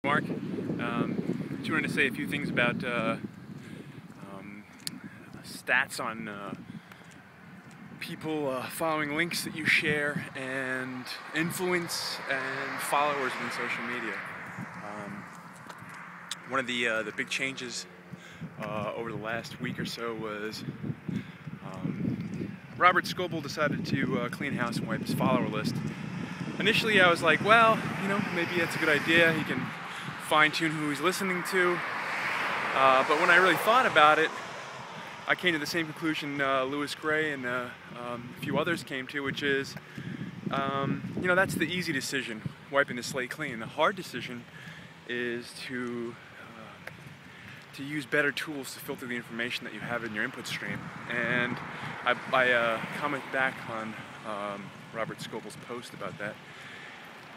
Mark, just wanted to say a few things about stats on people following links that you share and influence and followers on social media. One of the big changes over the last week or so was Robert Scoble decided to clean house and wipe his follower list. Initially I was like, well, maybe that's a good idea. He can fine-tune who he's listening to. But when I really thought about it, I came to the same conclusion Louis Gray and a few others came to, which is, that's the easy decision, wiping the slate clean. The hard decision is to use better tools to filter the information that you have in your input stream. And I comment back on Robert Scoble's post about that.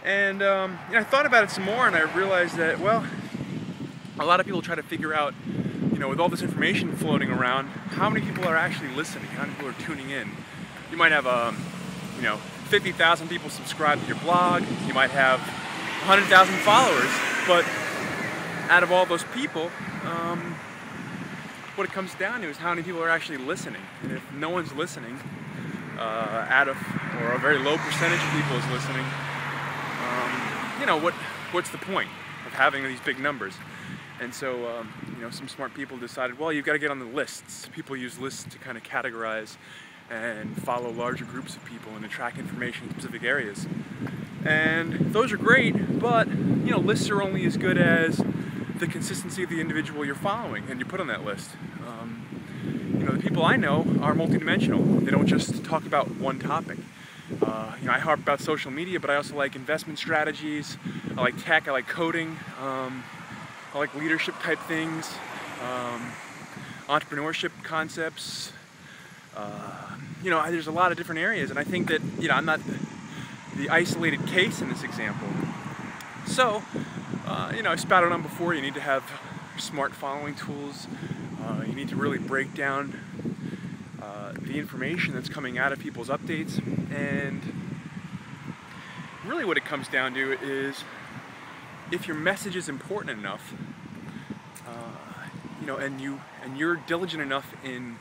And I thought about it some more, and I realized that, well, a lot of people try to figure out, with all this information floating around, how many people are actually listening, how many people are tuning in. You might have, 50,000 people subscribe to your blog, you might have 100,000 followers, but out of all those people, what it comes down to is how many people are actually listening. And if no one's listening, or a very low percentage of people is listening, what's the point of having these big numbers? And so, some smart people decided, well, you've got to get on the lists. People use lists to kind of categorize and follow larger groups of people and to track information in specific areas. And those are great, but, lists are only as good as the consistency of the individual you're following and you put on that list. The people I know are multidimensional. They don't just talk about one topic. I harp about social media, but I also like investment strategies. I like tech. I like coding. I like leadership type things, entrepreneurship concepts. There's a lot of different areas, and I think that I'm not the isolated case in this example. So, I spouted on before. You need to have smart following tools. You need to really break down the information that's coming out of people's updates, and really what it comes down to is if your message is important enough, and you're diligent enough in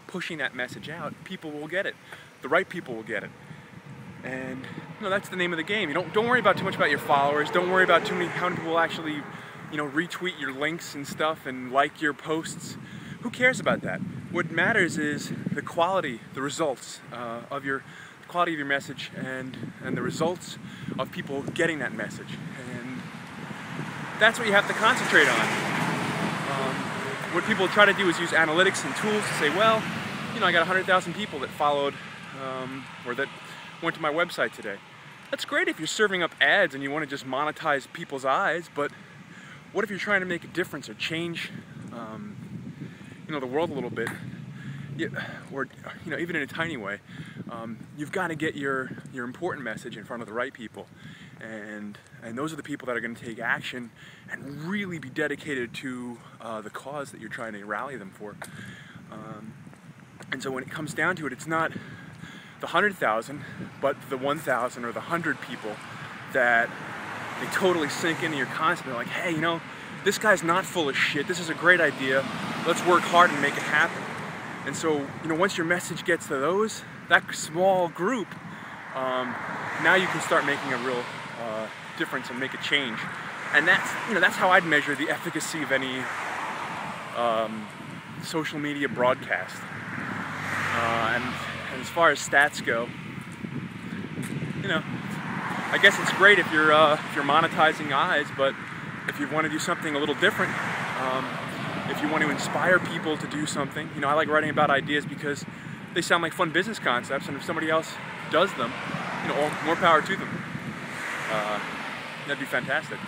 pushing that message out, people will get it. The right people will get it, and that's the name of the game. Don't worry about too much about your followers. Don't worry about how many people will actually retweet your links and stuff and like your posts. Who cares about that? What matters is the quality, the results of your quality of your message, and the results of people getting that message. And that's what you have to concentrate on. What people try to do is use analytics and tools to say, well, I got 100,000 people that followed or that went to my website today. That's great if you're serving up ads and you want to just monetize people's eyes, but what if you're trying to make a difference or change the world a little bit, or even in a tiny way? You've got to get your important message in front of the right people, and those are the people that are going to take action and really be dedicated to the cause that you're trying to rally them for. And so when it comes down to it, it's not the 100,000, but the 1,000 or the 100 people that they totally sink into your concept. They're like, hey, this guy's not full of shit. This is a great idea. Let's work hard and make it happen. And so, once your message gets to that small group, now you can start making a real difference and make a change. And that's how I'd measure the efficacy of any social media broadcast. And as far as stats go, I guess it's great if you're monetizing eyes, but if you want to do something a little different, if you want to inspire people to do something, I like writing about ideas because they sound like fun business concepts, and if somebody else does them, more power to them. That'd be fantastic.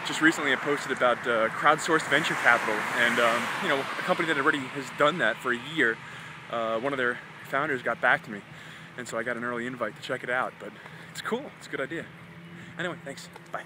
Just recently I posted about crowdsourced venture capital, and a company that already has done that for a year. One of their founders got back to me, and so I got an early invite to check it out, but it's cool. It's a good idea. Anyway, thanks. Bye.